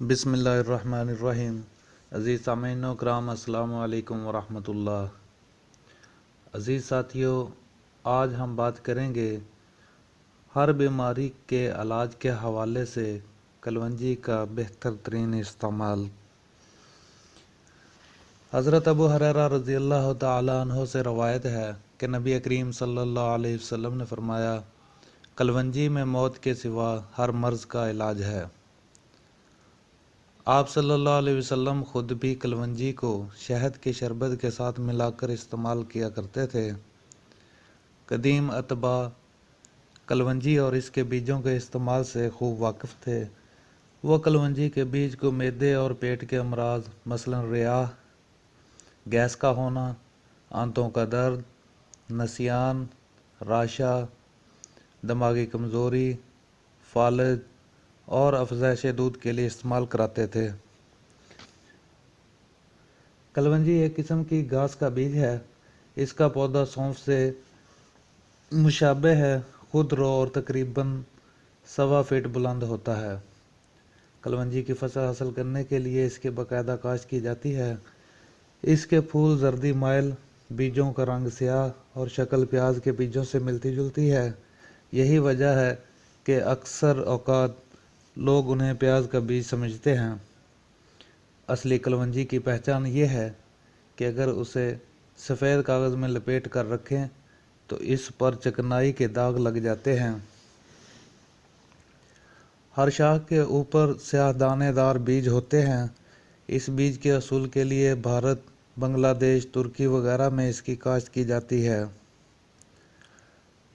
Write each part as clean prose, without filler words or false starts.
بسم اللہ الرحمن الرحیم۔ عزیز سامعین و کرام، السلام علیکم ورحمۃ اللہ۔ عزیز ساتھیو، آج ہم بات کریں گے ہر بیماری کے علاج کے حوالے سے کلونجی کا بہتر ترین استعمال۔ حضرت ابو ہریرہ رضی اللہ تعالیٰ عنہ سے روایت ہے کہ نبی کریم صلی اللہ علیہ وسلم نے فرمایا، کلونجی میں موت کے سوا ہر مرض کا علاج ہے۔ آپ صلی اللہ علیہ وسلم خود بھی کلونجی کو شہد کی شربت کے ساتھ ملا کر استعمال کیا کرتے تھے۔ قدیم اتباع کلونجی اور اس کے بیجوں کے استعمال سے خوب واقف تھے۔ وہ کلونجی کے بیج کو معدے اور پیٹ کے امراض مثلا ریا، گیس کا ہونا، آنتوں کا درد، نسیان، راشا، دماغی کمزوری، فالج اور افزائش دودھ کے لیے استعمال کراتے تھے۔ کلونجی ایک قسم کی گھاس کا بیج ہے۔ اس کا پودا سونف سے مشابہ ہے، خود رو اور تقریباً 1.25 فٹ بلند ہوتا ہے۔ کلونجی کی فصل حاصل کرنے کے لیے اس کی باقاعدہ کاشت کی جاتی ہے۔ اس کے پھول زردی مائل، بیجوں کا رنگ سیاہ اور شکل پیاز کے بیجوں سے ملتی جلتی ہے۔ یہی وجہ ہے کہ اکثر اوقات لوگ انہیں پیاز کا بیج سمجھتے ہیں۔ اصلی کلونجی کی پہچان یہ ہے کہ اگر اسے سفید کاغذ میں لپیٹ کر رکھیں تو اس پر چکنائی کے داغ لگ جاتے ہیں۔ ہر شاخ کے اوپر سیاہ دانے دار بیج ہوتے ہیں۔ اس بیج کے حصول کے لیے بھارت، بنگلہ دیش، ترکی وغیرہ میں اس کی کاشت کی جاتی ہے۔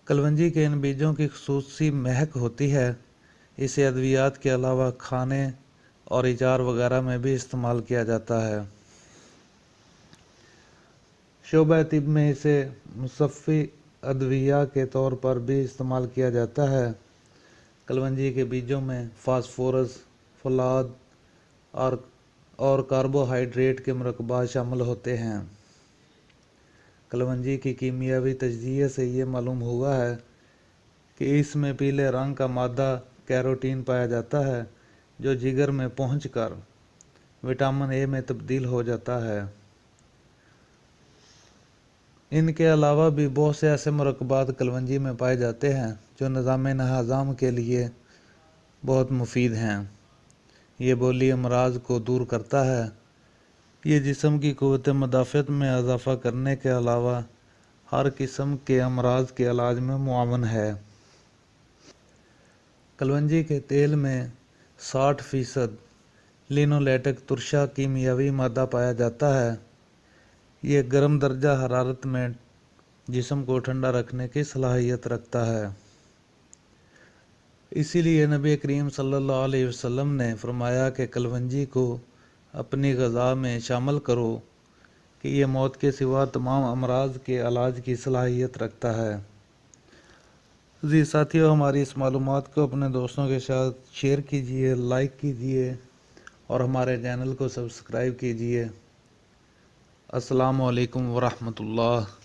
کلونجی کے ان بیجوں کی خصوصی مہک ہوتی ہے۔ اسے ادویات کے علاوہ کھانے اور اچار وغیرہ میں بھی استعمال کیا جاتا ہے۔ شعبہ طب میں اسے مصفی ادویہ کے طور پر بھی استعمال کیا جاتا ہے۔ کلونجی کے بیجوں میں فاسفورس، فولاد اور کاربوہائیڈریٹ کے مرکبات شامل ہوتے ہیں۔ کلونجی کی کیمیاوی تجزیے سے یہ معلوم ہوا ہے کہ اس میں پیلے رنگ کا مادہ کیروٹین پایا جاتا ہے، جو جگر میں پہنچ کر وٹامن اے میں تبدیل ہو جاتا ہے۔ ان کے علاوہ بھی بہت سے ایسے مرکبات کلونجی میں پائے جاتے ہیں جو نظام ہضم کے لیے بہت مفید ہیں۔ یہ بولی امراض کو دور کرتا ہے۔ یہ جسم کی قوت مدافعت میں اضافہ کرنے کے علاوہ ہر قسم کے امراض کے علاج میں معاون ہے۔ کلونجی کے تیل میں 60% لینولیٹک ترشا کیمیاوی مادہ پایا جاتا ہے۔ یہ گرم درجہ حرارت میں جسم کو ٹھنڈا رکھنے کی صلاحیت رکھتا ہے۔ اسی لیے نبی کریم صلی اللہ علیہ وسلم نے فرمایا کہ کلونجی کو اپنی غذا میں شامل کرو کہ یہ موت کے سوا تمام امراض کے علاج کی صلاحیت رکھتا ہے۔ عزیز ساتھیو، ہماری اس معلومات کو اپنے دوستوں کے ساتھ شیئر کیجیے، لائک کیجیے اور ہمارے چینل کو سبسکرائب کیجیے۔ السلام علیکم ورحمۃ اللہ۔